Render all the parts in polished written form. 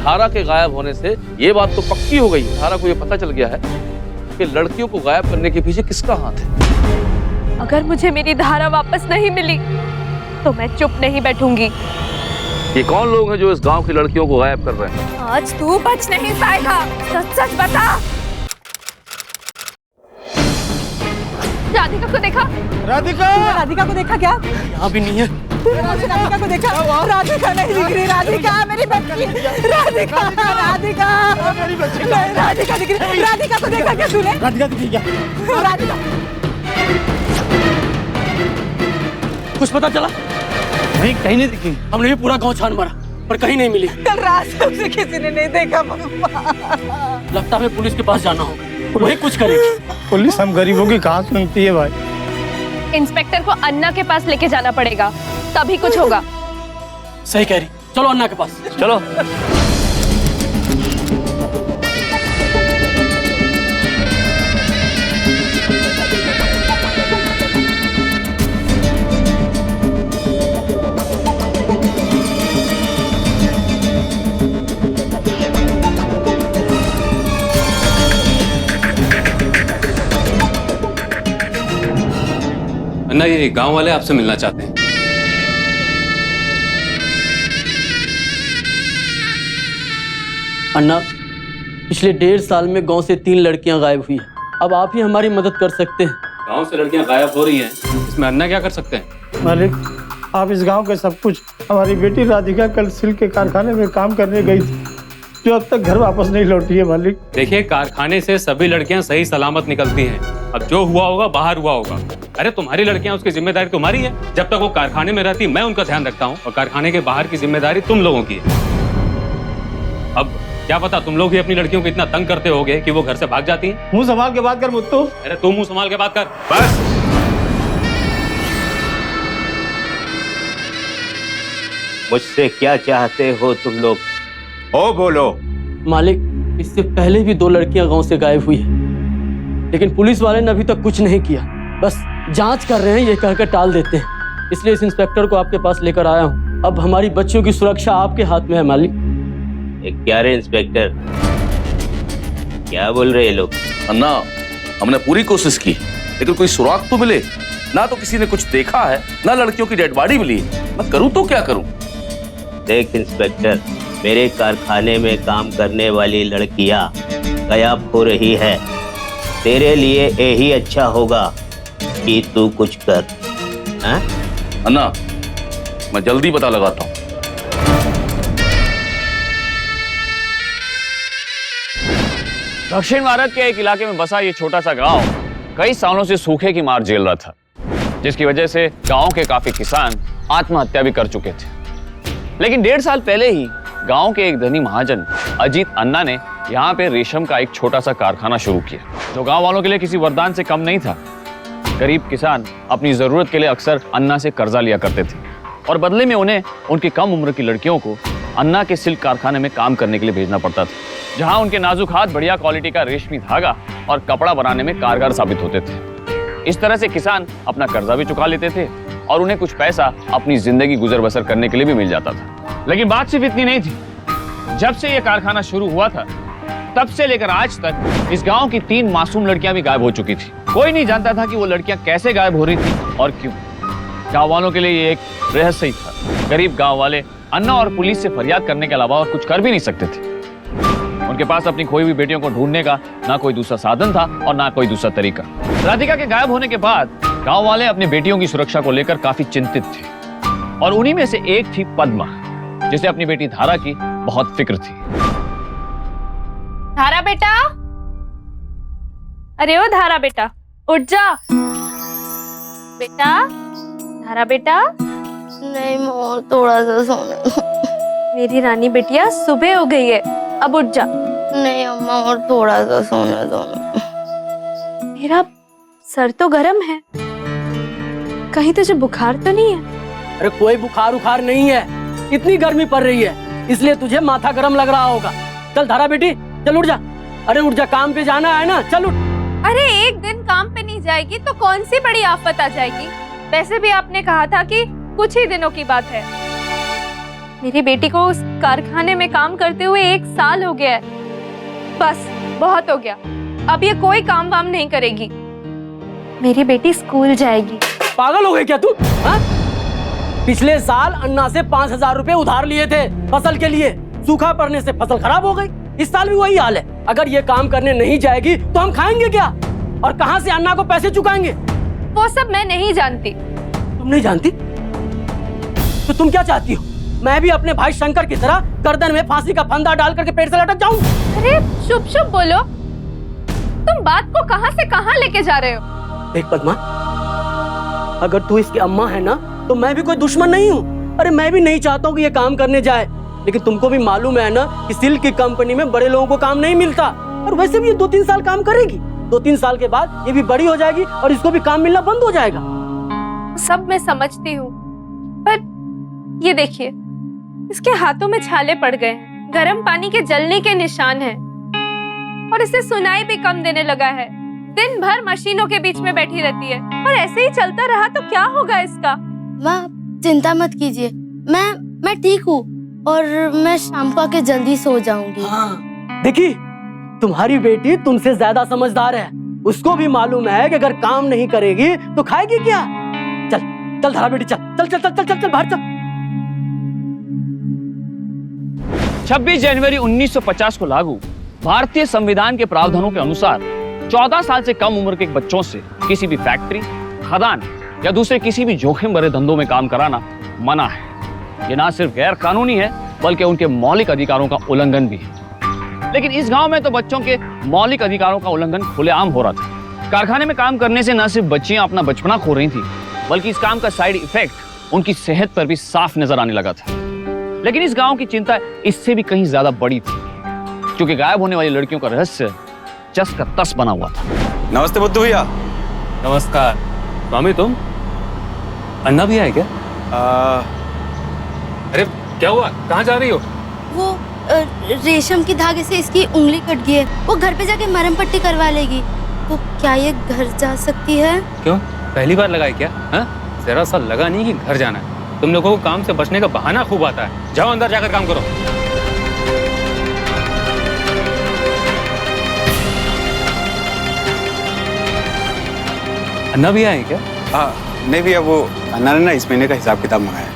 धारा के गायब होने से ये बात तो पक्की हो गई है, धारा को ये पता चल गया है कि लड़कियों को गायब करने के पीछे किसका हाथ है। अगर मुझे मेरी धारा वापस नहीं मिली तो मैं चुप नहीं बैठूंगी। ये कौन लोग हैं जो इस गांव की लड़कियों को गायब कर रहे हैं? आज तू बच नहीं पाएगा, सच सच बता। राधिका को देखा? राधिका को देखा क्या? यहाँ भी नहीं है। राधिका को देखा? राधिका नहीं दिख रही। राधिका मेरी बच्ची। राधिका मेरी बच्ची। राधिका दिख रही। राधिका को देखा क्या तूने? राधिका दिखी क्या? राधिका कुछ पता चला? नहीं, कहीं नहीं दिखी। हमने भी पूरा गांव छान मारा पर कहीं नहीं मिली। कल रात से उसे किसी ने नहीं देखा। लगता है पुलिस के पास जाना होगा, वही कुछ करेगी। पुलिस हम गरीबों की कहाँ सुनती है भाई। इंस्पेक्टर को अन्ना के पास लेके जाना पड़ेगा, तभी कुछ होगा। सही कह रही, चलो अन्ना के पास चलो। अन्ना, ये गांव वाले आपसे मिलना चाहते हैं। अन्ना, पिछले 1.5 साल में गांव से 3 लड़कियां गायब हुई हैं। अब आप ही हमारी मदद कर सकते हैं। गांव से लड़कियां गायब हो रही हैं, इसमें अन्ना क्या कर सकते हैं? मालिक, आप इस गांव के सब कुछ। हमारी बेटी राधिका कल सिल्क के कारखाने में काम करने गई थी, जो अब तक घर वापस नहीं लौटी है मालिक। देखिए, कारखाने से सभी लड़कियां सही सलामत निकलती हैं। अब जो हुआ होगा बाहर हुआ होगा। अरे तुम्हारी लड़कियां, उसकी जिम्मेदारी तुम्हारी है। जब तक वो कारखाने में रहती मैं उनका ध्यान रखता हूँ, और कारखाने के बाहर की जिम्मेदारी तुम लोगों की है। अब क्या पता तुम लोग ही अपनी लड़कियों को इतना तंग करते होगे कि वो घर से भाग जाती हैं। मुंह संभाल के बात कर मुत्तू। अरे तू मुंह संभाल के बात कर बस। मुझसे क्या चाहते हो तुम लोग? ओ बोलो। मालिक, इससे पहले भी 2 लड़कियां गांव से गायब हुई हैं, लेकिन पुलिस वाले ने अभी तक कुछ नहीं किया। बस जांच कर रहे हैं, ये कहकर टाल देते हैं। इसलिए इस इंस्पेक्टर को आपके पास लेकर आया हूँ। अब हमारी बच्चियों की सुरक्षा आपके हाथ में है मालिक। क्या रे इंस्पेक्टर, क्या बोल रहे हैं लोग? अन्ना, हमने पूरी कोशिश की, लेकिन कोई सुराग तो मिले ना। तो किसी ने कुछ देखा है ना, लड़कियों की डेड बॉडी मिली। मैं करूँ तो क्या करूँ? देख इंस्पेक्टर, मेरे कारखाने में काम करने वाली लड़कियां गायब हो रही है। तेरे लिए यही अच्छा होगा कि तू कुछ कर। हाँ? अन्ना, मैं जल्दी पता लगाता हूँ। दक्षिण भारत के एक इलाके में बसा ये छोटा सा गांव कई सालों से सूखे की मार झेल रहा था, जिसकी वजह से गांव के काफी किसान आत्महत्या भी कर चुके थे। लेकिन 1.5 साल पहले ही गांव के एक धनी महाजन अजीत अन्ना ने यहाँ पे रेशम का एक छोटा सा कारखाना शुरू किया, जो गांव वालों के लिए किसी वरदान से कम नहीं था। गरीब किसान अपनी जरूरत के लिए अक्सर अन्ना से कर्जा लिया करते थे, और बदले में उन्हें उनकी कम उम्र की लड़कियों को अन्ना के सिल्क कारखाने में काम करने के लिए भेजना पड़ता था, जहां उनके नाजुक हाथ बढ़िया क्वालिटी का रेशमी धागा और कपड़ा बनाने में कारगर साबित होते थे। इस तरह से किसान अपना कर्जा भी चुका लेते थे और उन्हें कुछ पैसा अपनी जिंदगी गुजर बसर करने के लिए भी मिल जाता था। लेकिन बात सिर्फ इतनी नहीं थी। जब से यह कारखाना शुरू हुआ था, तब से लेकर आज तक इस गांव की 3 मासूम लड़कियां भी गायब हो चुकी थी। कोई नहीं जानता था कि वो लड़कियां कैसे गायब हो रही थी और क्यों। गांव वालों के लिए ये एक रहस्य ही था। गरीब गांव वाले अन्ना और पुलिस से फरियाद करने के अलावा और कुछ कर भी नहीं सकते थे। उनके पास अपनी खोई हुई बेटियों को ढूंढने का ना कोई दूसरा साधन था और ना कोई दूसरा तरीका। राधिका के गायब होने के बाद गांव वाले अपनी बेटियों की सुरक्षा को लेकर काफी चिंतित थे, और उन्हीं में से एक थी पद्मा, जिसे अपनी बेटी धारा की बहुत फिक्र थी। धारा बेटा, अरे ओ धारा बेटा, उठ जा बेटा। धारा बेटा, नहीं मोर, थोड़ा सा सोने दो। मेरी रानी बेटिया, सुबह हो गई है, अब उठ जा। नहीं अम्मा, और थोड़ा सा सोने दो। मेरा सर तो गर्म है, कहीं तुझे बुखार तो नहीं है? अरे कोई बुखार उखार नहीं है, इतनी गर्मी पड़ रही है इसलिए तुझे माथा गर्म लग रहा होगा। चल धारा बेटी, चल उठ जा। अरे उठ जा, काम पे जाना है ना, चल उठ। अरे एक दिन काम पे नहीं जाएगी तो कौन सी बड़ी आफत आ जाएगी। वैसे भी आपने कहा था कि कुछ ही दिनों की बात है। मेरी बेटी को उस कारखाने में काम करते हुए 1 साल हो गया है। बस बहुत हो गया, अब ये कोई काम वाम नहीं करेगी। मेरी बेटी स्कूल जाएगी। पागल हो गई क्या तू? हाँ? पिछले साल अन्ना से 5,000 रुपए उधार लिए थे फसल के लिए, सूखा पड़ने से फसल खराब हो गई। इस साल भी वही हाल है। अगर ये काम करने नहीं जाएगी तो हम खाएंगे क्या, और कहां से अन्ना को पैसे चुकाएंगे? वो सब मैं नहीं जानती। तुम नहीं जानती तो तुम क्या चाहती हो? मैं भी अपने भाई शंकर की तरह गर्दन में फांसी का फंदा डाल करके पेड़ से लटक जाऊं? अरे शुभ शुभ बोलो, तुम बात को कहां से कहां लेके जा रहे हो? देख पद्मा, अगर तू इसकी अम्मा है ना तो मैं भी कोई दुश्मन नहीं हूँ। अरे मैं भी नहीं चाहता हूँ कि ये काम करने जाए, लेकिन तुमको भी मालूम है ना कि सिल्क की कंपनी में बड़े लोगों को काम नहीं मिलता। और वैसे भी ये 2-3 साल काम करेगी, 2-3 साल के बाद ये भी बड़ी हो जाएगी और इसको भी काम मिलना बंद हो जाएगा। सब मैं समझती हूँ, पर ये देखिए, इसके हाथों में छाले पड़ गए हैं, गर्म पानी के जलने के निशान हैं, और इसे सुनाई भी कम देने लगा है। दिन भर मशीनों के बीच में बैठी रहती है, और ऐसे ही चलता रहा तो क्या होगा इसका? माँ चिंता मत कीजिए, मैं ठीक हूँ और मैं शाम को आके जल्दी सो जाऊंगी। हाँ, देखी, तुम्हारी बेटी तुमसे ज्यादा समझदार है। उसको भी मालूम है कि अगर काम नहीं करेगी तो खाएगी क्या। चल चल धरा बेटी, चल चल चल चल चल चल, चल बाहर चल। 26 जनवरी 1950 को लागू भारतीय संविधान के प्रावधानों के अनुसार 14 साल से कम उम्र के बच्चों से किसी भी फैक्ट्री, खदान या दूसरे किसी भी जोखिम भरे धंधों में काम कराना मना है। ये ना सिर्फ गैर कानूनी है बल्कि उनके मौलिक अधिकारों का उल्लंघन भी है। लेकिन इस गांव में तो बच्चों के मौलिक अधिकारों का उल्लंघन खुलेआम हो रहा था। कारखाने में काम करने से न सिर्फ बच्चियां अपना बचपना खो रही थी, बल्कि इस काम का साइड इफेक्ट उनकी सेहत पर भी साफ नजर आने लगा था। लेकिन इस गांव की चिंता इससे भी कहीं ज्यादा बड़ी थी, क्योंकि गायब होने वाली लड़कियों का रहस्य चस का तस बना हुआ था। नमस्ते बुद्धू भैया। नमस्कार। स्वामी तुम? अन्ना भी आए क्या? अरे क्या हुआ, कहाँ जा रही हो? वो रेशम की धागे से इसकी उंगली कट गई है, वो घर पे जाके मरहम पट्टी करवा लेगी। तो क्या ये घर जा सकती है? क्यों, पहली बार लगाई क्या? हाँ, जरा सा लगा नहीं कि घर जाना है। तुम लोगों को काम से बचने का बहाना खूब आता है। जाओ अंदर जाकर काम करो। अन्ना भी आए क्या? हाँ, नहीं भैया, वो अन्ना ने ना इस महीने का हिसाब किताब मंगाया।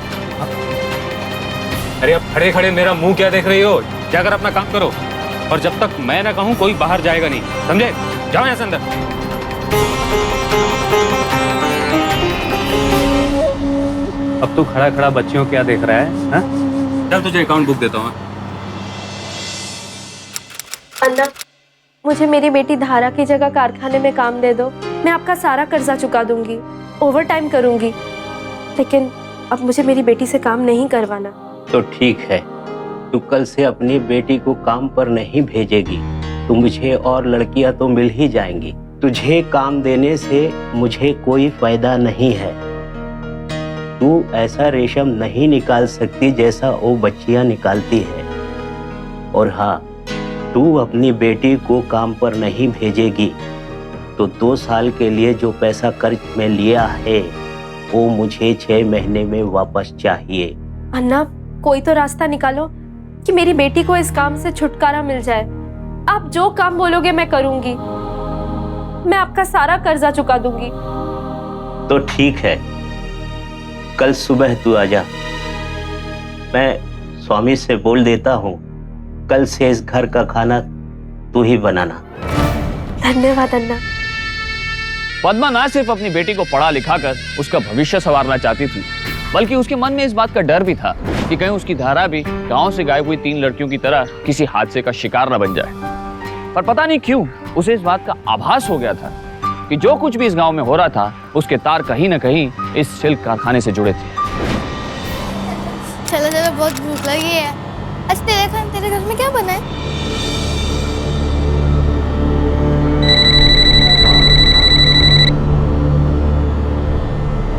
अरे अब खड़े खड़े मेरा मुंह क्या देख रही हो? जाकर अपना काम करो, और जब तक मैं ना कहूं कोई बाहर जाएगा नहीं, समझे? जाओ यहाँ से अंदर। अब तू खड़ा खड़ा बच्चियों क्या देख रहा है? हाँ? चल तुझे अकाउंट बुक देता हूँ। अन्ना, मुझे मेरी बेटी धारा की जगह कारखाने में काम दे दो। मैं आपका सारा कर्जा चुका दूंगी, ओवर टाइम करूंगी, लेकिन अब मुझे मेरी बेटी से काम नहीं करवाना। तो ठीक है, तू कल से अपनी बेटी को काम पर नहीं भेजेगी तो मुझे और लड़कियां तो मिल ही जाएंगी। तुझे काम देने से मुझे कोई फायदा नहीं है। तू ऐसा रेशम नहीं निकाल सकती जैसा वो बच्चियां निकालती है। और हाँ, तू अपनी बेटी को काम पर नहीं भेजेगी तो 2 साल के लिए जो पैसा कर्ज में लिया है वो मुझे 6 महीने में वापस चाहिए। अन्ना, कोई तो रास्ता निकालो कि मेरी बेटी को इस काम से छुटकारा मिल जाए। आप जो काम बोलोगे मैं करूंगी। मैं आपका सारा कर्जा चुका दूंगी। तो ठीक है, कल सुबह तू आजा। मैं स्वामी से बोल देता हूँ, कल से इस घर का खाना तू ही बनाना। धन्यवाद अन्ना। पद्मा ना सिर्फ अपनी बेटी को पढ़ा लिखा कर उसका भविष्य संवारना चाहती थी, बल्कि उसके मन में इस बात का डर भी था कि कहीं उसकी धारा भी गांव से गायब हुई 3 लड़कियों की तरह किसी हादसे का शिकार न बन जाए। पर पता नहीं क्यों उसे इस बात का आभास हो गया था कि जो कुछ भी इस गांव में हो रहा था उसके तार कहीं न कहीं इस सिल्क कारखाने से जुड़े थे। चलो चलो, बहुत भूख लगी है। आज तेरे घर में क्या बना है?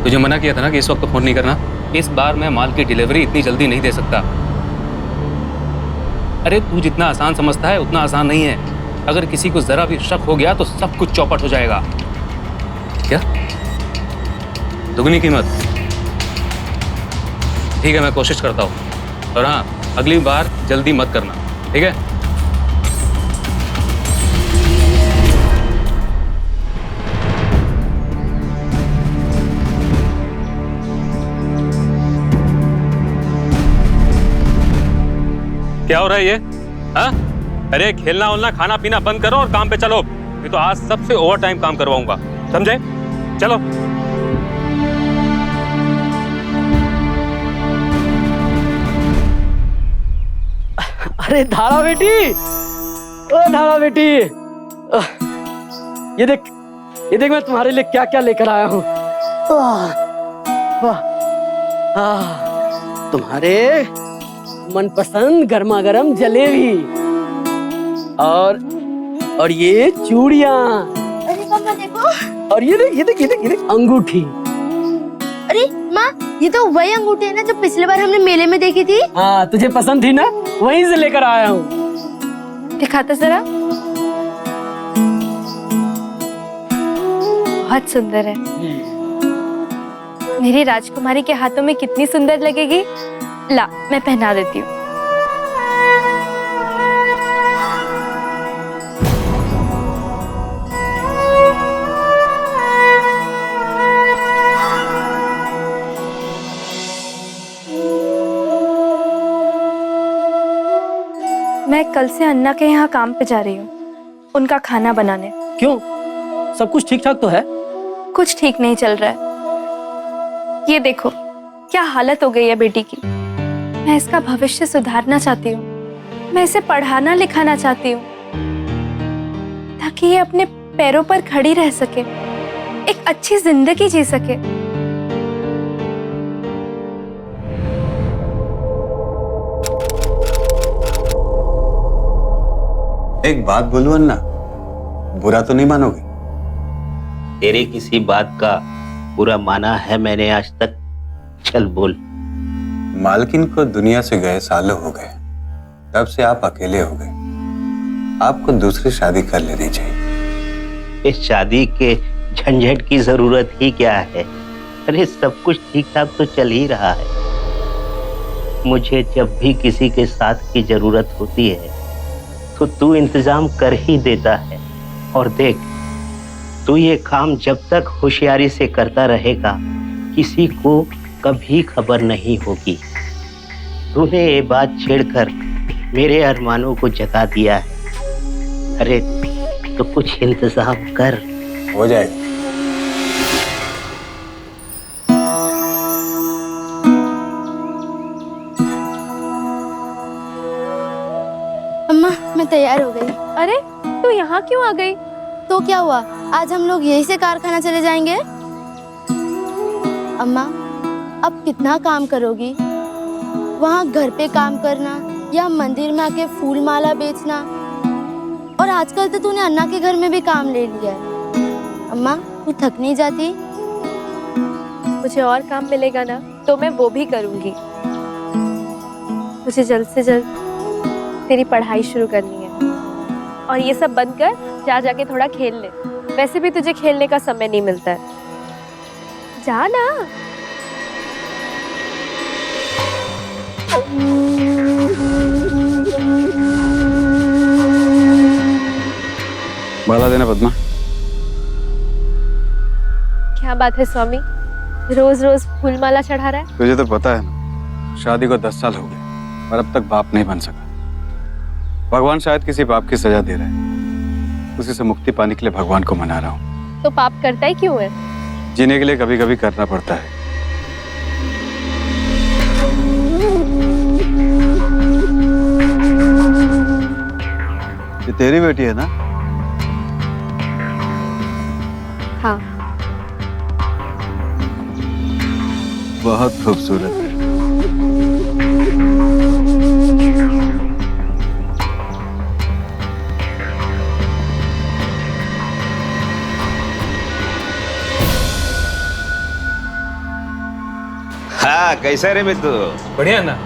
तुझे मना किया था ना कि इस वक्त फोन नहीं करना। इस बार मैं माल की डिलीवरी इतनी जल्दी नहीं दे सकता। अरे तू जितना आसान समझता है उतना आसान नहीं है। अगर किसी को जरा भी शक हो गया तो सब कुछ चौपट हो जाएगा। क्या? दुगनी कीमत? ठीक है, मैं कोशिश करता हूँ। और हाँ, अगली बार जल्दी मत करना, ठीक है? क्या हो रहा है ये? हाँ? अरे खेलना उलना खाना पीना बंद करो और काम पे चलो। नहीं तो आज सबसे ओवर टाइम काम करवाऊंगा, समझे? चलो। अरे धारा बेटी, ओ धारा बेटी, ये देख मैं तुम्हारे लिए क्या क्या लेकर आया हूँ। तुम्हारे मनपसंद गर्मा गर्म जलेबी और ये चूड़ियाँ। अरे मम्मा देखो। और ये देख अंगूठी। अरे माँ, ये तो वही अंगूठी है ना जो पिछले बार हमने मेले में देखी थी। हाँ, तुझे पसंद थी ना, वहीं से लेकर आया हूँ। दिखाता जरा। बहुत सुंदर है। मेरी राजकुमारी के हाथों में कितनी सुंदर लगेगी। ला, मैं पहना देती हूँ। मैं कल से अन्ना के यहाँ काम पे जा रही हूँ, उनका खाना बनाने। क्यों? सब कुछ ठीक ठाक तो है? कुछ ठीक नहीं चल रहा है। ये देखो क्या हालत हो गई है बेटी की। मैं इसका भविष्य सुधारना चाहती हूँ। मैं इसे पढ़ाना लिखाना चाहती हूँ ताकि ये अपने पैरों पर खड़ी रह सके, एक अच्छी जिंदगी जी सके। एक बात बोलूं अन्ना, बुरा तो नहीं मानोगे? तेरे किसी बात का बुरा माना है मैंने आज तक? चल बोल। मालकिन को दुनिया से गए सालों हो गए, तब से आप अकेले हो गए। आपको दूसरी शादी कर लेनी चाहिए। इस शादी के झंझट की जरूरत ही क्या है? अरे सब कुछ ठीक ठाक तो चल ही रहा है। मुझे जब भी किसी के साथ की जरूरत होती है तो तू इंतजाम कर ही देता है। और देख, तू ये काम जब तक होशियारी से करता रहेगा किसी को कभी खबर नहीं होगी। तूने ये बात छेड़कर मेरे अरमानों को जता दिया है। अरे तो कुछ इंतजाम कर। हो जाएगा। अम्मा, मैं तैयार हो गई। अरे तू यहाँ क्यों आ गई? तो क्या हुआ, आज हम लोग यहीं से कारखाना चले जाएंगे। अम्मा, अब कितना काम करोगी? वहाँ घर पे काम करना या मंदिर में आके फूल माला बेचना, और आजकल तो तूने अन्ना के घर में भी काम ले लिया है। अम्मा, तू थक नहीं जाती? मुझे और काम मिलेगा ना तो मैं वो भी करूँगी। मुझे जल्द से जल्द तेरी पढ़ाई शुरू करनी है, और ये सब बंद कर जाके थोड़ा खेल ले। वैसे भी तुझे खेलने का समय नहीं मिलता है। जा ना। बढ़ा देना पद्मा। क्या बात है स्वामी, रोज रोज फूल माला चढ़ा रहा है? तुझे तो पता है ना, शादी को 10 साल हो गए और अब तक बाप नहीं बन सका। भगवान शायद किसी पाप की सजा दे रहे हैं, उसी से मुक्ति पाने के लिए भगवान को मना रहा हूँ। तो पाप करता ही क्यों है? जीने के लिए कभी कभी करना पड़ता है। ये तेरी बेटी है ना? हाँ। बहुत खूबसूरत है। हाँ, कैसे रे मित्तू? बढ़िया ना?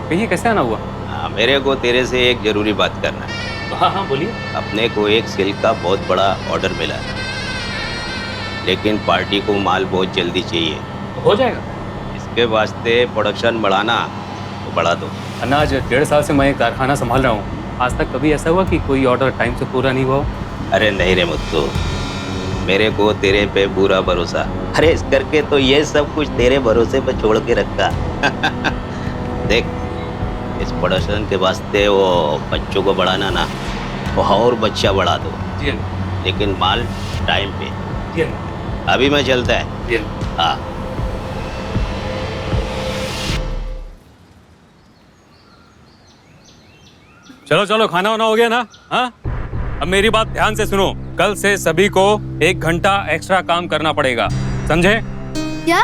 कहिए कैसे आना हुआ? हाँ, मेरे को तेरे से एक जरूरी बात करना है। हाँ हाँ बोलिए। अपने को एक सिल्क का बहुत बड़ा ऑर्डर मिला है, लेकिन पार्टी को माल बहुत जल्दी चाहिए। हो जाएगा। इसके वास्ते प्रोडक्शन बढ़ाना तो बढ़ा दो। अन्ना, आज 1.5 साल से मैं ये कारखाना संभाल रहा हूँ। आज तक कभी ऐसा हुआ कि कोई ऑर्डर टाइम से पूरा नहीं हुआ हो? अरे नहीं रे मुत्तू, मेरे को तेरे पे पूरा भरोसा। अरे इस करके तो ये सब कुछ तेरे भरोसे पे छोड़ के रखा। देख, इस प्रोडक्शन के वास्ते वो बच्चों को बढ़ाना ना, वो और बच्चा बढ़ा दो, जी लेकिन माल टाइम पे। जी अभी मैं चलता है। जी। हाँ। चलो चलो, खाना वाना हो गया ना? हाँ, अब मेरी बात ध्यान से सुनो। कल से सभी को 1 घंटा एक्स्ट्रा काम करना पड़ेगा, समझे? क्या?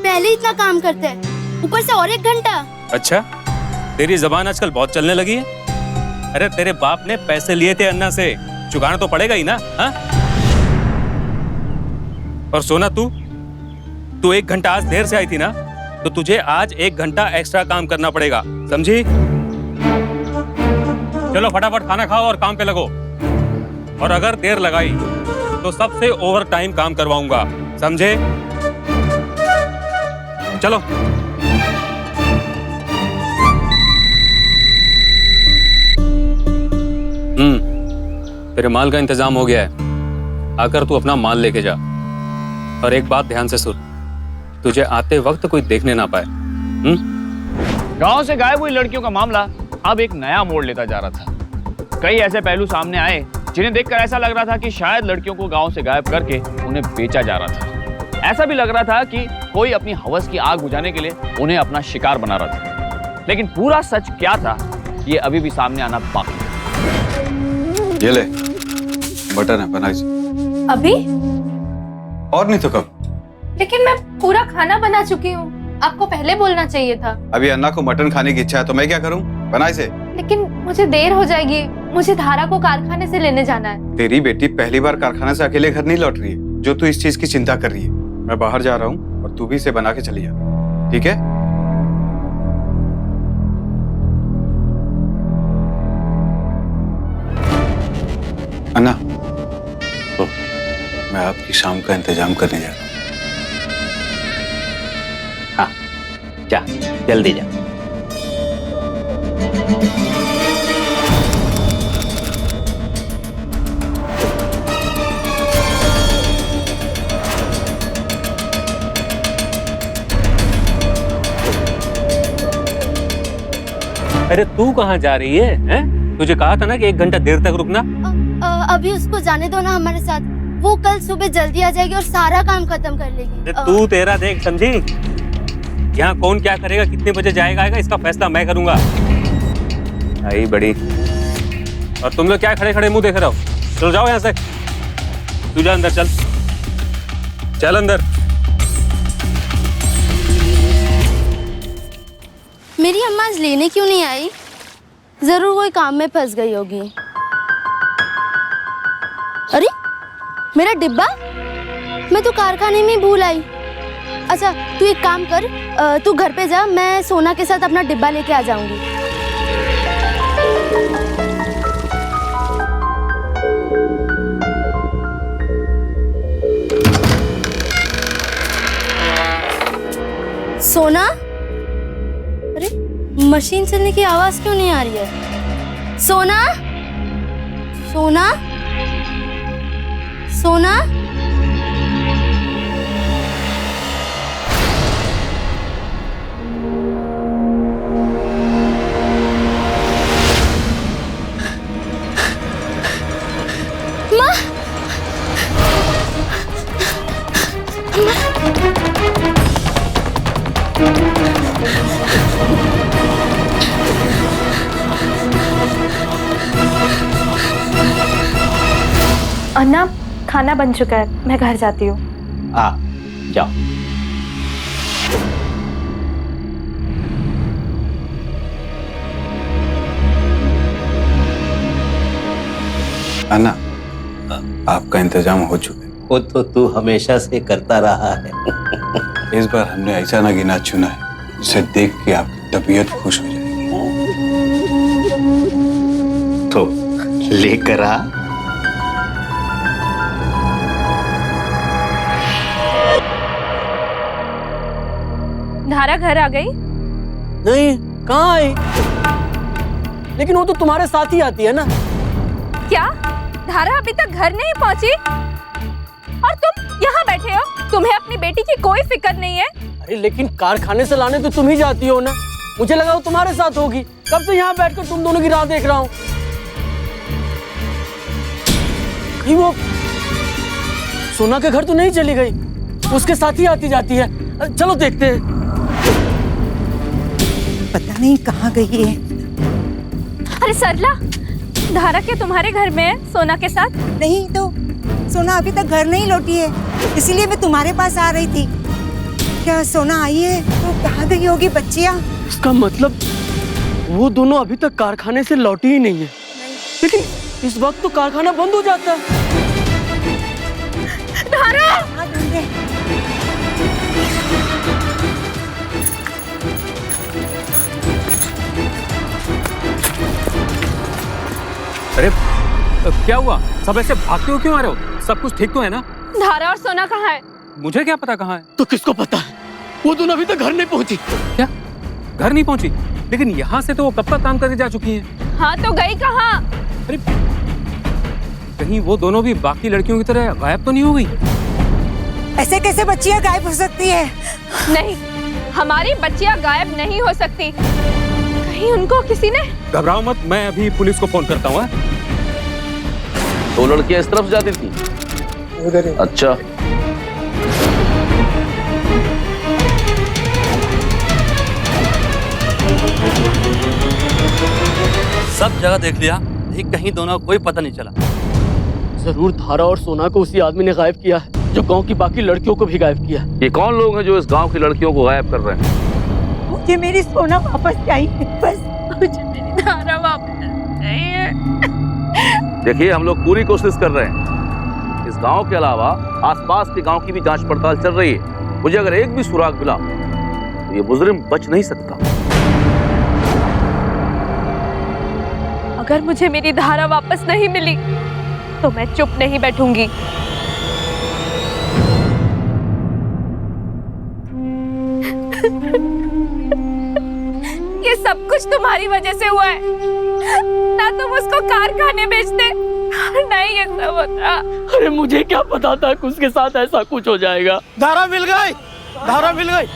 पहले इतना काम करते हैं, ऊपर से और 1 घंटा? अच्छा, तेरी जबान आजकल बहुत चलने लगी है। अरे तेरे बाप ने पैसे लिए थे अन्ना से, चुकाना तो पड़ेगा ही ना? हाँ? और सोना, तू 1 घंटा आज देर से आई थी ना, तो तुझे आज 1 घंटा एक्स्ट्रा काम करना पड़ेगा, समझी? चलो फटाफट खाना खाओ और काम पे लगो। और अगर देर लगाई तो सबसे ओवर टाइम काम करवाऊंगा, समझे? चलो। तेरे माल का इंतजाम हो गया है, आकर तू अपना माल लेके जा। और एक बात ध्यान से सुन, तुझे आते वक्त कोई देखने ना पाए। गांव से गायब हुई लड़कियों का मामला अब एक नया मोड़ लेता जा रहा था। कई ऐसे पहलू सामने आए जिन्हें देखकर ऐसा लग रहा था कि शायद लड़कियों को गांव से गायब करके उन्हें बेचा जा रहा था। ऐसा भी लग रहा था कि कोई अपनी हवस की आग बुझाने के लिए उन्हें अपना शिकार बना रहा था। लेकिन पूरा सच क्या था, ये अभी भी सामने आना बाकी है। ये ले, बटन है, बनाई। अभी? और नहीं तो कब? लेकिन मैं पूरा खाना बना चुकी हूँ, आपको पहले बोलना चाहिए था। अभी अन्ना को मटन खाने की इच्छा है तो मैं क्या करूं? बनाई से। लेकिन मुझे देर हो जाएगी, मुझे धारा को कारखाने से लेने जाना है। तेरी बेटी पहली बार कारखाने से अकेले घर नहीं लौट रही है जो तू इस चीज की चिंता कर रही है। मैं बाहर जा रहा हूँ और तू भी इसे बना के चली जा, ठीक है? अन्ना, मैं आपकी शाम का इंतजाम करने जा रहा हूँ। हाँ, जा जल्दी जा। अरे तू कहाँ जा रही है, हैं? तुझे कहा था ना कि 1 घंटा देर तक रुकना। अभी उसको जाने दो ना हमारे साथ, वो कल सुबह जल्दी आ जाएगी और सारा काम खत्म कर लेगी। तू तेरा देख, समझी? यहाँ कौन क्या करेगा, कितने बजे जाएगा आएगा, इसका फैसला मैं करूंगा। आई बड़ी। और तुम लोग क्या खड़े खड़े मुंह देख रहे हो? चलो जाओ यहाँ से। तू जा अंदर, चल चल अंदर। मेरी अम्मा आज लेने क्यों नहीं आई? जरूर कोई काम में फंस गई होगी। अरे मेरा डिब्बा मैं तो कारखाने में भूल आई। अच्छा तू एक काम कर, तू घर पे जा, मैं सोना के साथ अपना डिब्बा लेके आ जाऊंगी। सोना, अरे मशीन चलने की आवाज क्यों नहीं आ रही है? सोना, सोना, सोना। माँ, अन्ना, खाना बन चुका है, मैं घर जाती हूँ। जाओ। अन्ना, आपका इंतजाम हो चुका है। वो तो तू हमेशा से करता रहा है। इस बार हमने ऐसा नगीना चुना है जिसे देख के आपकी तबीयत खुश हो जाएगी। तो लेकर आ। धारा घर आ गई? नहीं, कहाँ आई? लेकिन वो तो तुम्हारे साथ ही आती है ना। क्या धारा अभी तक घर नहीं पहुंची और तुम यहाँ बैठे हो? तुम्हें अपनी बेटी की कोई फिक्र नहीं है? अरे लेकिन कारखाने से लाने तो तुम ही जाती हो ना, मुझे लगा वो तुम्हारे साथ होगी। कब से यहाँ बैठकर तुम दोनों की राह देख रहा हूँ। कहीं वो सोना के घर तो नहीं चली गई? उसके साथ ही आती जाती है। चलो देखते हैं। पता नहीं कहाँ गई है। अरे सरला, धारा क्या तुम्हारे घर में है सोना के साथ? नहीं तो सोना अभी तक घर नहीं लौटी है, इसीलिए मैं तुम्हारे पास आ रही थी। क्या सोना आई है तो कहाँ गई होगी बच्चियाँ? इसका मतलब वो दोनों अभी तक कारखाने से लौटी ही नहीं है। लेकिन इस वक्त तो कारखाना बंद हो जाता है। धारा! हाँ, ढूंढे। अरे क्या हुआ? सब ऐसे भागते हो क्यों आ रहे हो? सब कुछ ठीक तो है ना? धारा और सोना कहाँ है? मुझे क्या पता कहाँ है? तो किसको पता है? वो दोनों अभी तक घर नहीं पहुंची। क्या घर नहीं पहुंची? लेकिन यहाँ से तो वो कब तक काम करके जा चुकी है। हाँ तो गई कहाँ? अरे कहीं वो दोनों भी बाकी लड़कियों की तरह गायब तो नहीं हो गई? ऐसे कैसे बच्चियाँ गायब हो सकती है? नहीं, हमारी बच्चियाँ गायब नहीं हो सकती। कहीं उनको किसी ने... घबराओ मत, मैं अभी पुलिस को फोन करता हूँ। दो लड़कियां इस तरफ जाती थी? अच्छा, सब जगह देख लिया, लेकिन कहीं दोनों का कोई पता नहीं चला। जरूर धारा और सोना को उसी आदमी ने गायब किया है जो गांव की बाकी लड़कियों को भी गायब किया है। ये कौन लोग हैं जो इस गांव की लड़कियों को गायब कर रहे हैं? मुझे मेरी सोना वापस चाहिए बस। मुझे मेरी धारा वापस चाहिए। देखिए, हम लोग पूरी कोशिश कर रहे हैं। इस गांव के अलावा आसपास के गांव की भी जांच पड़ताल चल रही है। मुझे अगर एक भी सुराग मिला तो ये मुजरिम बच नहीं सकता। अगर मुझे मेरी धारा वापस नहीं मिली तो मैं चुप नहीं बैठूंगी। ये सब कुछ तुम्हारी वजह से हुआ है। ना तुम उसको कारखाने बेचते, नहीं ये सब होता। अरे मुझे क्या पता था कि उसके साथ ऐसा कुछ हो जाएगा। धारा मिल गई, धारा मिल गई।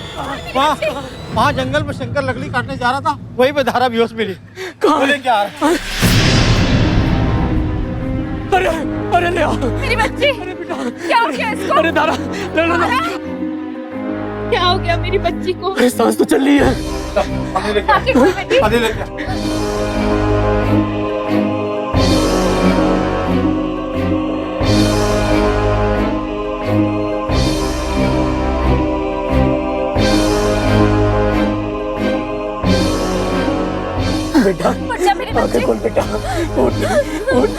वहाँ जंगल में शंकर लकड़ी काटने जा रहा था, वहीं पे धारा बेहोश मिली। कहाँ? क्या आ रहा है? अरे अरे ले आओ मेरी बच्ची। क्या हो गया इसको? अरे धारा, ले लो। क्या हो गया मेरी बच्ची को? अरे सांस तो चल रही है। आके खोल बेटी। आधे लेके बेटा, उठ जा मेरी बच्ची। खोल बेटा, उठ उठ।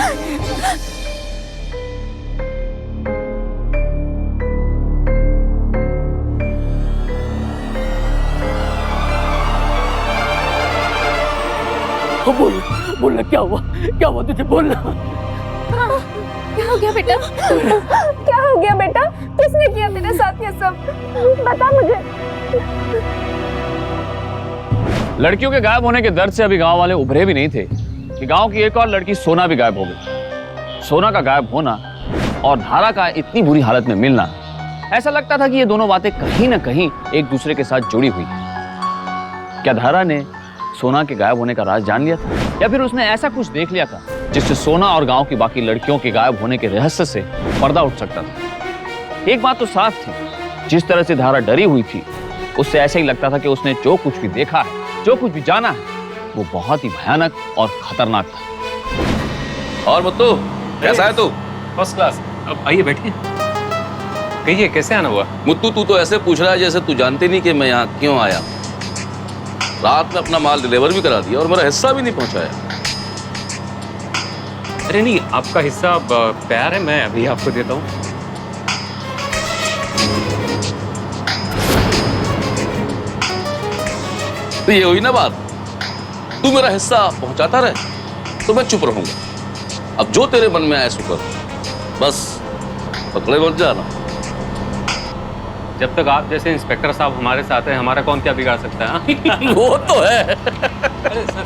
बोलना क्या हुआ तुझे? बोलना। क्या हो गया बेटा? क्या हो गया बेटा? किसने किया तेरे साथ ये सब? बता मुझे। लड़कियों के गायब होने के दर्द से अभी गांव वाले उभरे भी नहीं थे कि गांव की एक और लड़की सोना भी गायब हो गई। सोना का गायब होना और धारा का इतनी बुरी हालत में मिलना, ऐसा लगता था कि ये दोनों बातें कहीं ना कहीं एक दूसरे के साथ जुड़ी हुई है। क्या धारा ने सोना के गायब होने का राज जान लिया था, या फिर उसने ऐसा कुछ देख लिया था जिससे सोना और गांव की बाकी लड़कियों के गायब होने के रहस्य से पर्दा उठ सकता था? एक बात तो साफ थी, जिस तरह से धारा डरी हुई थी, उससे ऐसा ही लगता था कि उसने जो कुछ भी देखा है, जो कुछ भी जाना है, वो बहुत ही भयानक और खतरनाक था। और मुत्तू, कैसा है तू? First class. अब आइए बैठिए। कहिए कैसे आना हुआ? मुत्तू, तू तो ऐसे पूछ रहा है जैसे तू जानते नहीं कि मैं यहाँ क्यों आया। रात में अपना माल डिलीवर भी करा दिया और मेरा हिस्सा भी नहीं पहुंचाया। अरे नहीं, आपका हिस्सा तैयार है, मैं अभी आपको देता हूँ। तो ये हुई ना बात, तू मेरा हिस्सा पहुंचाता रहे तो मैं चुप रहूंगा। अब जो तेरे मन में आए सो कर, बस पकड़े मत जाना। जब तक आप जैसे इंस्पेक्टर साहब हमारे साथ हैं, हमारा कौन क्या बिगाड़ सकता है? हाँ? वो तो है। अरे सर,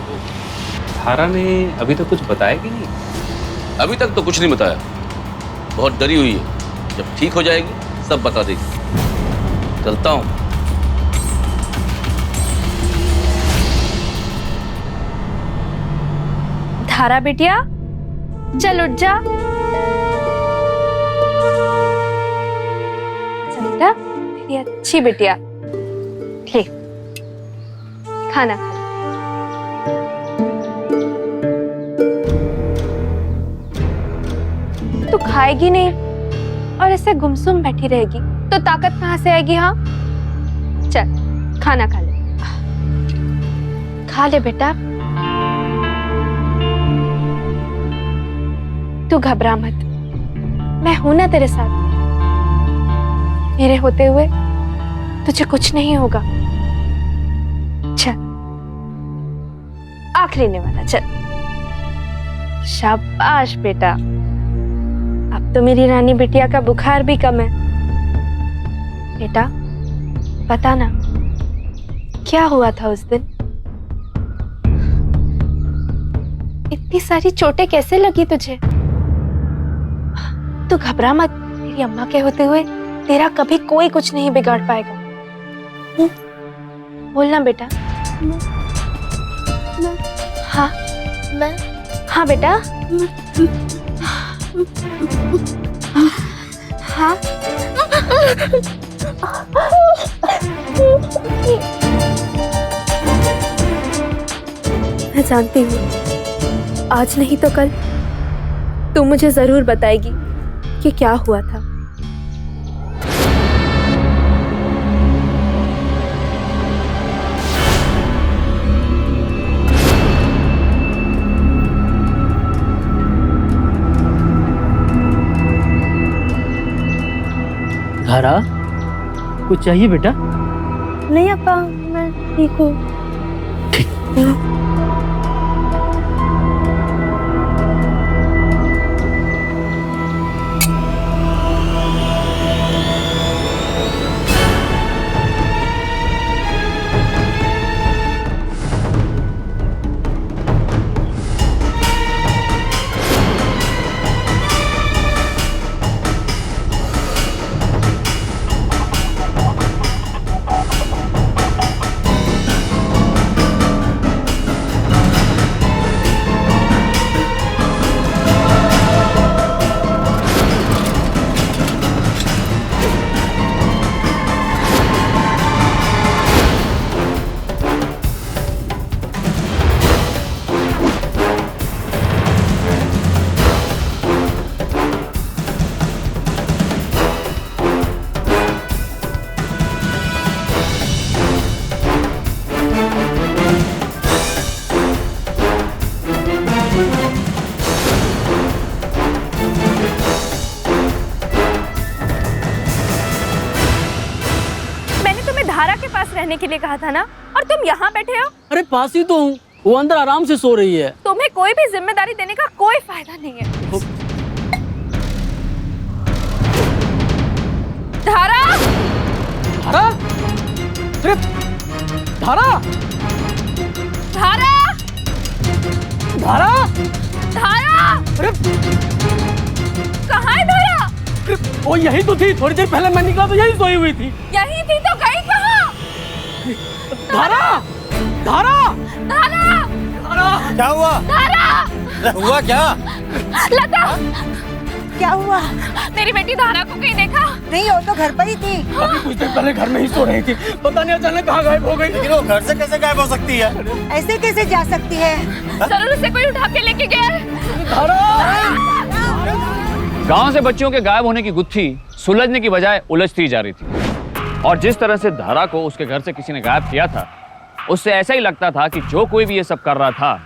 धारा ने अभी तक कुछ बताया कि नहीं? अभी तक तो कुछ नहीं बताया, बहुत डरी हुई है। जब ठीक हो जाएगी सब बता देगी। चलता हूँ। धारा बिटिया, चल उठ जा। चल बेटा, मेरी अच्छी बिटिया, ले खाना खा। तू खाएगी नहीं और ऐसे गुमसुम बैठी रहेगी तो ताकत कहाँ से आएगी? हाँ, चल खाना खा ले। खा ले बेटा। तू घबरा मत, मैं हूं ना तेरे साथ। मेरे होते हुए तुझे कुछ नहीं होगा। चल, आखिरी ने वाला, चल। शाबाश बेटा, अब तो मेरी रानी बिटिया का बुखार भी कम है। बेटा बता ना, क्या हुआ था उस दिन? इतनी सारी चोटें कैसे लगी तुझे? तू घबरा मत, तेरी अम्मा के होते हुए तेरा कभी कोई कुछ नहीं बिगाड़ पाएगा। बोलना बेटा। हाँ हाँ बेटा। हाँ मैं जानती हूँ आज नहीं तो कल तू मुझे जरूर बताएगी कि क्या हुआ था। धारा, कुछ चाहिए बेटा? नहीं अपा, मैं ठीक हूँ। रहने के लिए कहा था ना, और तुम यहाँ बैठे हो। अरे पास ही तो हूँ, वो अंदर आराम से सो रही है। तुम्हें कोई भी जिम्मेदारी देने का कोई फायदा नहीं है। धारा, धारा, धारा, धारा, धारा, धारा, अरे कहाँ है धारा? वो यही तो थी, थोड़ी देर पहले मैं निकला तो यही सोई हुई थी। यही थी तो गई कहाँ? धारा, धारा, धारा, धारा, क्या हुआ? धारा, हुआ क्या? लता, क्या हुआ? मेरी बेटी धारा को कहीं देखा? नहीं, वो तो घर पर ही थी। अभी कुछ देर पहले घर में ही सो रही थी, पता नहीं अचानक कहाँ गायब हो गई। लेकिन वो घर से कैसे गायब हो सकती है? ऐसे कैसे जा सकती है? जरूर उसे कोई उठा के लेके गया है। गांव से बच्चियों के गायब होने की गुत्थी सुलझने की बजाय उलझती जा रही थी, और जिस तरह से धारा को उसके घर से किसी ने गायब किया था, उससे ऐसा ही लगता था कि जो कोई भी ये सब कर रहा था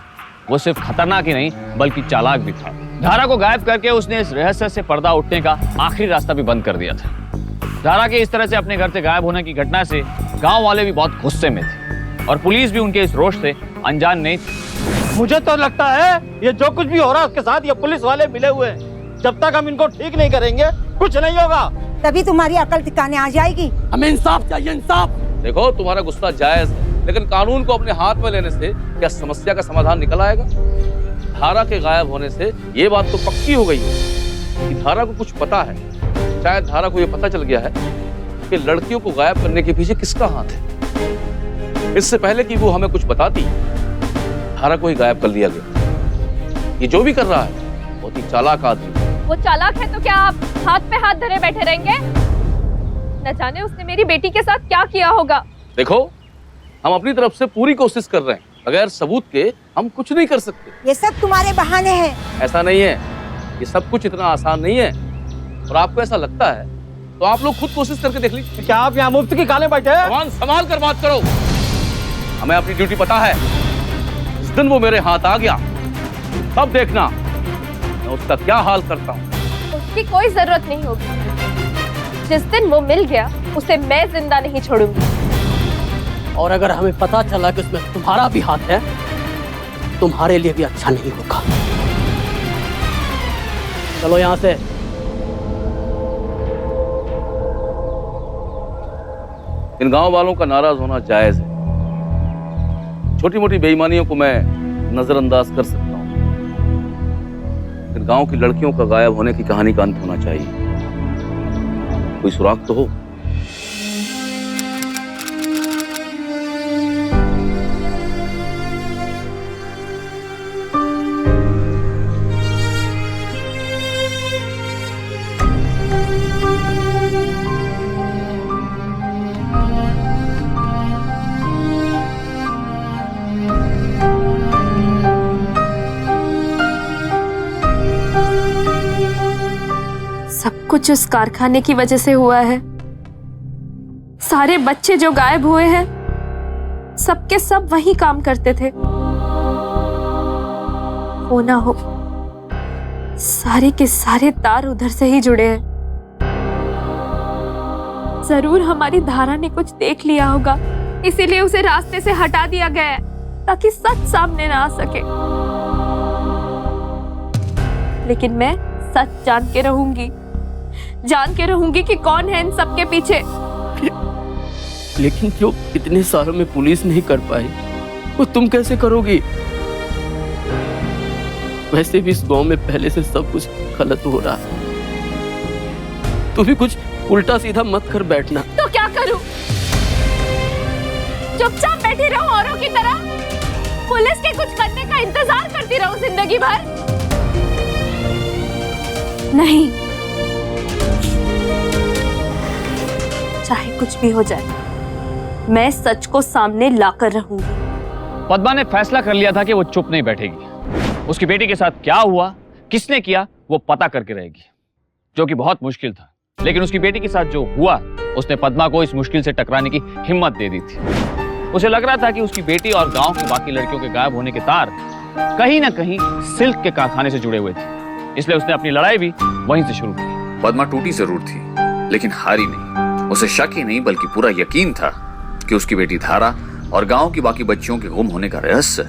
वो सिर्फ खतरनाक ही नहीं बल्कि चालाक भी था। धारा को गायब करके उसने इस रहस्य से पर्दा उठने का आखिरी रास्ता भी बंद कर दिया था। धारा के इस तरह से अपने घर से गायब होने की घटना से गांव वाले भी बहुत गुस्से में थे, और पुलिस भी उनके इस रोष से अनजान नहीं थी। मुझे तो लगता है ये जो कुछ भी हो रहा है उसके साथ ये पुलिस वाले मिले हुए हैं। जब तक हम इनको ठीक नहीं करेंगे कुछ नहीं होगा। तभी तुम्हारी अकल ठिकाने आ जाएगी। हमें इंसाफ चाहिए, इंसाफ। देखो तुम्हारा गुस्सा जायज है, लेकिन कानून को अपने हाथ में लेने से क्या समस्या का समाधान निकल आएगा? धारा के गायब होने से ये बात तो पक्की हो गई है कि धारा को कुछ पता है। शायद धारा को ये पता चल गया है कि लड़कियों को गायब करने के पीछे किसका हाथ है। इससे पहले कि वो हमें कुछ बताती, धारा को ही गायब कर लिया गया। ये जो भी कर रहा है बहुत ही चालाक आदमी है। वो चालाक है तो क्या आप हाथ पे हाथ धरे बैठे रहेंगे? न जाने उसने मेरी बेटी के साथ क्या किया होगा। देखो, हम अपनी तरफ से पूरी कोशिश कर रहे हैं, बगैर सबूत के हम कुछ नहीं कर सकते। ये सब तुम्हारे बहाने हैं। ऐसा नहीं है, ये सब कुछ इतना आसान नहीं है। और आपको ऐसा लगता है तो आप लोग खुद कोशिश करके देख लीजिए। क्या आप यहाँ मुफ्त की खाने बैठे हैं? जवान संभाल कर बात करो। हमें अपनी ड्यूटी पता है। जिस दिन वो मेरे हाथ आ गया तब देखना मैं उसका क्या हाल करता हूँ। उसकी कोई जरूरत नहीं होगी। जिस दिन वो मिल गया उसे मैं जिंदा नहीं छोड़ूंगी। और अगर हमें पता चला कि उसमें तुम्हारा भी हाथ है, तुम्हारे लिए भी अच्छा नहीं होगा। चलो यहाँ से। इन गांव वालों का नाराज होना जायज है। छोटी मोटी बेईमानियों को मैं नजरअंदाज कर सकता हूँ, लेकिन गांव की लड़कियों का गायब होने की कहानी का अंत होना चाहिए। कोई सुराग तो हो। सब कुछ उस कारखाने की वजह से हुआ है। सारे बच्चे जो गायब हुए हैं, सबके सब वही काम करते थे। हो ना हो, सारे के सारे तार उधर से ही जुड़े हैं। जरूर हमारी धारा ने कुछ देख लिया होगा, इसीलिए उसे रास्ते से हटा दिया गया है ताकि सच सामने ना आ सके। लेकिन मैं सच जान के रहूंगी कि कौन है इन सबके पीछे। लेकिन जो इतने सालों में पुलिस नहीं कर पाई, वो तुम कैसे करोगी? वैसे भी इस गांव में पहले से सब कुछ गलत हो रहा है। तू भी कुछ उल्टा सीधा मत कर बैठना। तो क्या करूं? चुपचाप बैठी रहूं औरों की तरह? पुलिस के कुछ करने का इंतजार करती रहूं जिंदगी भर? नहीं, चाहे कुछ भी हो जाए, मैं सच को सामने लाकर रहूंगी। पद्मा ने फैसला कर लिया था कि वो चुप नहीं बैठेगी। उसकी बेटी के साथ क्या हुआ, किसने किया, वो पता करके रहेगी, जो कि बहुत मुश्किल था। लेकिन उसकी बेटी के साथ जो हुआ, उसने पद्मा को इस मुश्किल से टकराने की हिम्मत दे दी थी। उसे लग रहा था कि उसकी बेटी और गांव की बाकी लड़कियों के गायब होने के तार कहीं ना कहीं सिल्क के कारखाने से जुड़े हुए थे, इसलिए उसने अपनी लड़ाई भी वहीं से शुरू की। पद्मा टूटी जरूर थी, लेकिन हारी नहीं। उसे शक ही नहीं बल्कि पूरा यकीन था कि उसकी बेटी धारा और गांव की बाकी बच्चियों के गुम होने का रहस्य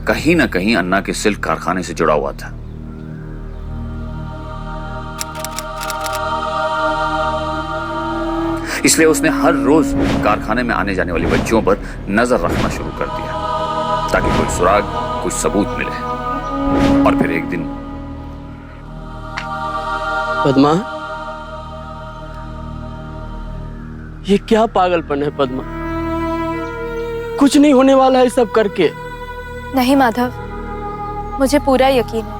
कहीं ना कहीं अन्ना के सिल्क कारखाने से जुड़ा हुआ था। इसलिए उसने हर रोज कारखाने में आने जाने वाली बच्चियों पर नजर रखना शुरू कर दिया ताकि कोई सुराग, कुछ सबूत मिले। और फिर एक दिन पद्मा, ये क्या पागलपन है पद्मा? कुछ नहीं होने वाला है सब करके। नहीं माधव, मुझे पूरा यकीन है,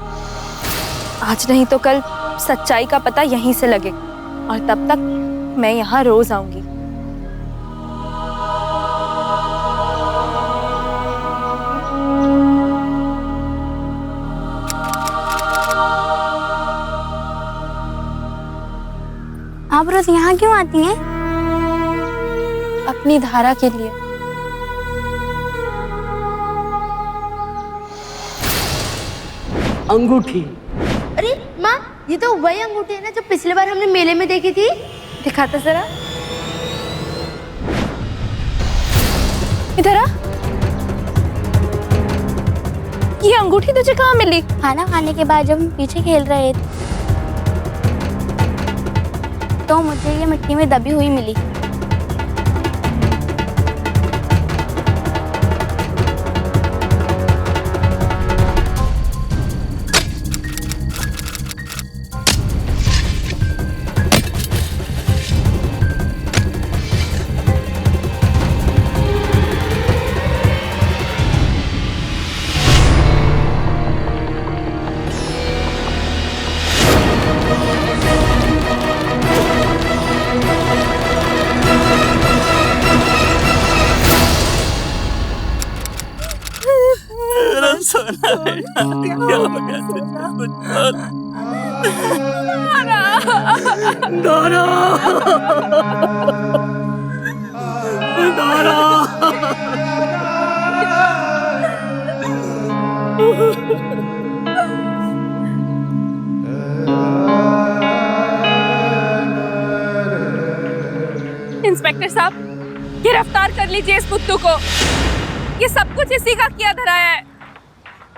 आज नहीं तो कल सच्चाई का पता यहीं से लगेगा और तब तक मैं यहाँ रोज आऊंगी। आप रोज यहाँ क्यों आती हैं? अपनी धारा के लिए। अंगूठी। अरे माँ, ये तो वही अंगूठी है ना जो पिछले बार हमने मेले में देखी थी। दिखाता जरा। इधर आ। ये अंगूठी तुझे कहाँ मिली? खाना खाने के बाद जब हम पीछे खेल रहे थे। तो मुझे ये मिट्टी में दबी हुई मिली। इंस्पेक्टर साहब, गिरफ्तार कर लीजिए इस कुत्तू को। ये सब कुछ इसी का किया धराया है।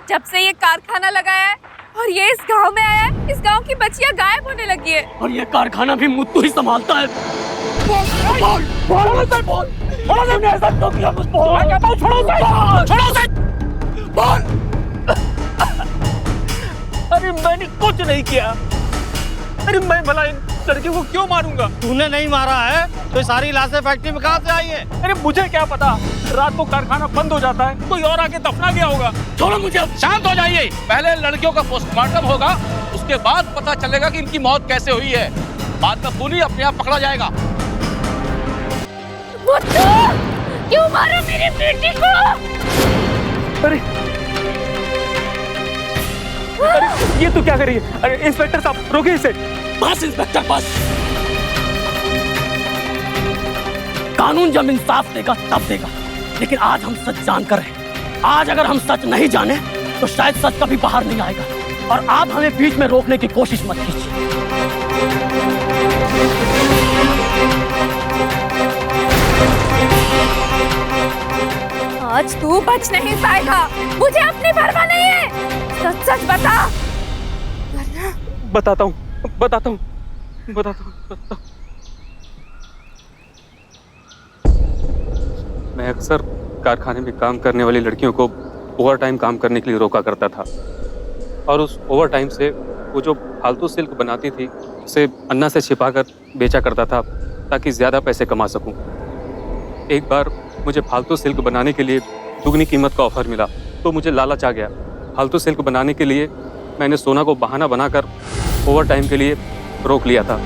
जब से ये कारखाना लगाया है और ये इस गांव में आया है, इस गांव की बच्चियां गायब होने लगी है। और ये कारखाना भी मुत्तू ही संभालता है। अरे मैंने कुछ नहीं किया। अरे मैं भला इन लड़कियों को क्यों मारूंगा? तूने नहीं मारा है तो सारी लाशें फैक्ट्री में कहाँ से आई है? अरे मुझे क्या पता, रात को कारखाना बंद हो जाता है, कोई और आके दफना गया होगा। छोड़ो मुझे। शांत हो जाइए। पहले लड़कियों का पोस्टमार्टम होगा, उसके बाद पता चलेगा कि इनकी मौत कैसे हुई है। बाद में खूनी अपने आप पकड़ा जाएगा। क्यों मारा मेरी बेटी को? अरे ये तो क्या कर रही है? अरे इंस्पेक्टर साहब रोकिए इसे। बस इंस्पेक्टर बस। कानून जब इंसाफ देगा तब देगा, लेकिन आज हम सच जानकर हैं। आज अगर हम सच नहीं जाने तो शायद सच कभी बाहर नहीं आएगा। और आप हमें बीच में रोकने की कोशिश मत कीजिए। आज तू बच नहीं पाएगा। मुझे अपनी परवाह नहीं है। सच सच बता। बताता हूँ। मैं अक्सर कारखाने में काम करने वाली लड़कियों को ओवर टाइम काम करने के लिए रोका करता था, और उस ओवर टाइम से वो जो फालतू सिल्क बनाती थी उसे अन्ना से छिपाकर बेचा करता था ताकि ज़्यादा पैसे कमा सकूं। एक बार मुझे फालतू सिल्क बनाने के लिए दुगनी कीमत का ऑफर मिला तो मुझे लालच आ गया। फालतू सिल्क बनाने के लिए मैंने सोना को बहाना बनाकर ओवर टाइम के लिए रोक लिया था।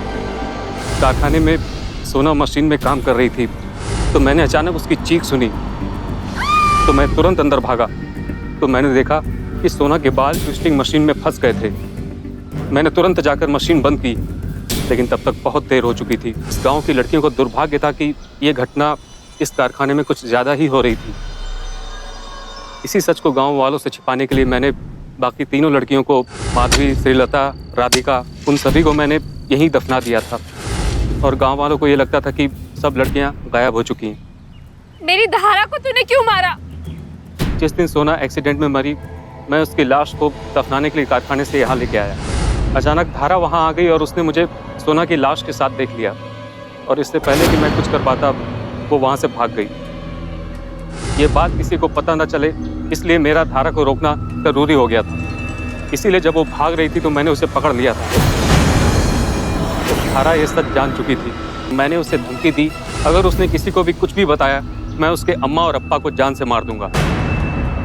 कारखाने में सोना मशीन में काम कर रही थी तो मैंने अचानक उसकी चीख सुनी तो मैं तुरंत अंदर भागा तो मैंने देखा कि सोना के बाल ट्विस्टिंग मशीन में फंस गए थे। मैंने तुरंत जाकर मशीन बंद की, लेकिन तब तक बहुत देर हो चुकी थी। इस गांव की लड़कियों को दुर्भाग्य था कि ये घटना इस कारखाने में कुछ ज़्यादा ही हो रही थी। इसी सच को गांव वालों से छिपाने के लिए मैंने बाकी तीनों लड़कियों को, माधवी, श्रीलता, राधिका, उन सभी को मैंने यहीं दफना दिया था। और गांव वालों को ये लगता था कि सब लड़कियां गायब हो चुकी हैं। मेरी धारा को तूने क्यों मारा? जिस दिन सोना एक्सीडेंट में मरी, मैं उसकी लाश को दफनाने के लिए कारखाने से यहाँ लेके आया। अचानक धारा वहाँ आ गई और उसने मुझे सोना की लाश के साथ देख लिया, और इससे पहले कि मैं कुछ कर पाता वो वहाँ से भाग गई। ये बात किसी को पता न चले इसलिए मेरा धारा को रोकना जरूरी हो गया था। इसीलिए जब वो भाग रही थी तो मैंने उसे पकड़ लिया था। धारा ये सच जान चुकी थी। मैंने उसे धमकी दी, अगर उसने किसी को भी कुछ भी बताया मैं उसके अम्मा और अप्पा को जान से मार दूंगा।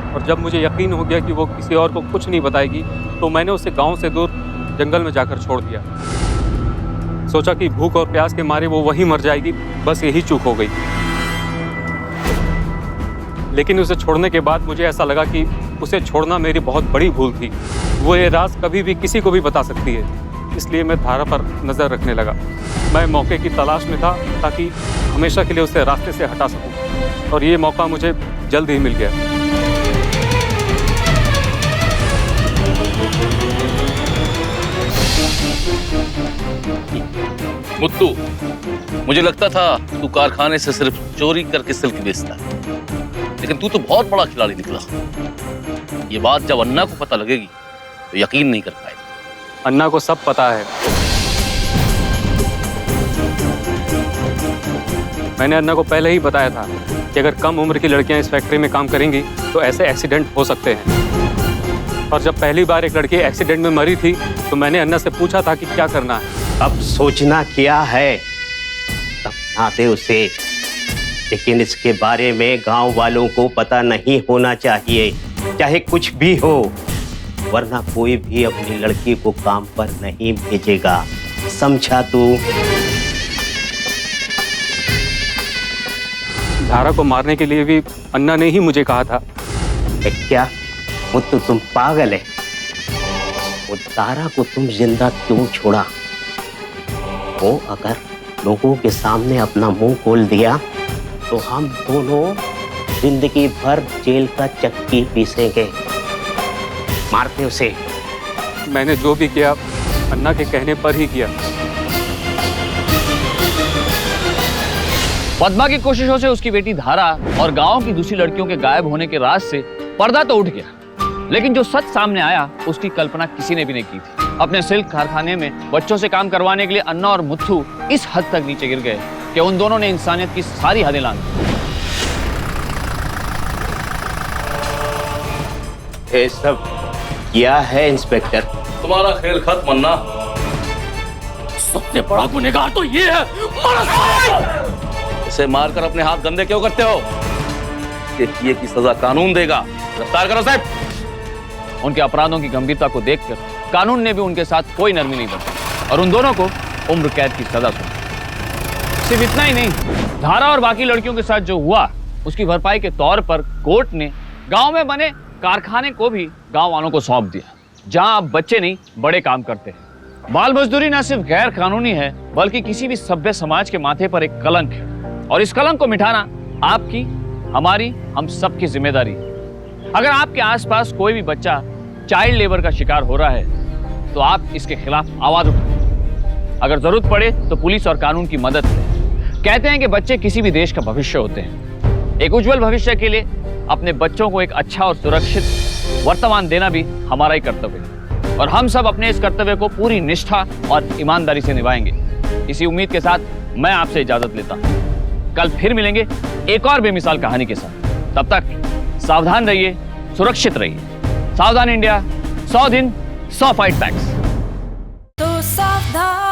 और जब मुझे यकीन हो गया कि वो किसी और को कुछ नहीं बताएगी तो मैंने उसे गांव से दूर जंगल में जाकर छोड़ दिया। सोचा कि भूख और प्यास के मारे वो वहीं मर जाएगी, बस यही चूक हो गई। लेकिन उसे छोड़ने के बाद मुझे ऐसा लगा कि उसे छोड़ना मेरी बहुत बड़ी भूल थी। वो ये राज कभी भी किसी को भी बता सकती है, इसलिए मैं धारा पर नज़र रखने लगा। मैं मौके की तलाश में था ताकि हमेशा के लिए उसे रास्ते से हटा सकूं, और ये मौका मुझे जल्द ही मिल गया। मुत्तू, मुझे लगता था तू कारखाने से सिर्फ चोरी करके सिल्क बेचता है, लेकिन तू तो बहुत बड़ा खिलाड़ी निकला। ये बात जब अन्ना को पता लगेगी तो यकीन नहीं कर पाएगी। अन्ना को सब पता है, मैंने अन्ना को पहले ही बताया था कि अगर कम उम्र की लड़कियां इस फैक्ट्री में काम करेंगी तो ऐसे एक्सीडेंट हो सकते हैं। और जब पहली बार एक लड़की एक्सीडेंट में मरी थी तो मैंने अन्ना से पूछा था कि क्या करना है। अब सोचना क्या है, दफना उसे, लेकिन इसके बारे में गांव वालों को पता नहीं होना चाहिए, चाहे कुछ भी हो, वरना कोई भी अपनी लड़की को काम पर नहीं भेजेगा, समझा तू? धारा को मारने के लिए भी अन्ना ने ही मुझे कहा था। क्या वो तो तुम पागल है? वो धारा को तुम जिंदा क्यों छोड़ा? वो अगर लोगों के सामने अपना मुंह खोल दिया तो हम दोनों जिंदगी भर जेल का चक्की पीसेंगे। मारते उसे। मैंने जो भी किया अन्ना के कहने पर ही किया। पद्मा की कोशिशों से उसकी बेटी धारा और गांव की दूसरी लड़कियों के गायब होने के राज से पर्दा तो उठ गया, लेकिन जो सच सामने आया उसकी कल्पना किसी ने भी नहीं की थी। अपने सिल्क कारखाने में बच्चों से काम करवाने के लिए अन्ना और मुत्थू इस हद तक नीचे गिर गए कि उन दोनों ने इंसानियत की सारी हदें लांघी। ये सब क्या है इंस्पेक्टर? तुम्हारा खेल खत्म अन्ना। सबसे बड़ा गुनहगार तो ये है। इसे मारकर अपने हाथ गंदे क्यों करते हो? ये किए की सजा कानून देगा। गिरफ्तार करो साहब। उनके अपराधों की गंभीरता को देखकर कानून ने भी उनके साथ कोई नरमी नहीं बरती और उन दोनों को उम्र कैद की सजा सुनाई। सिर्फ इतना ही नहीं, धारा और बाकी लड़कियों के साथ जो हुआ उसकी भरपाई के तौर पर कोर्ट ने गांव में बने कारखाने को भी गांव वालों को सौंप दिया, जहां अब बच्चे नहीं बड़े काम करते हैं। बाल मजदूरी न सिर्फ गैर कानूनी है बल्कि किसी भी सभ्य समाज के माथे पर एक कलंक है, और इस कलंक को मिटाना आपकी, हमारी, हम सबकी जिम्मेदारी है। अगर आपके आसपास कोई भी बच्चा चाइल्ड लेबर का शिकार हो रहा है तो आप इसके खिलाफ आवाज उठाएं। अगर जरूरत पड़े तो पुलिस और कानून की मदद लें। कहते हैं कि बच्चे किसी भी देश का भविष्य होते हैं। एक उज्जवल भविष्य के लिए अपने बच्चों को एक अच्छा और सुरक्षित वर्तमान देना भी हमारा ही कर्तव्य है, और हम सब अपने इस कर्तव्य को पूरी निष्ठा और ईमानदारी से निभाएंगे। इसी उम्मीद के साथ मैं आपसे इजाजत लेता हूं। कल फिर मिलेंगे एक और बेमिसाल कहानी के साथ। तब तक सावधान रहिए, सुरक्षित रहिए। सावधान इंडिया, 100 दिन 100 फाइट बैक्स। तो सावधान।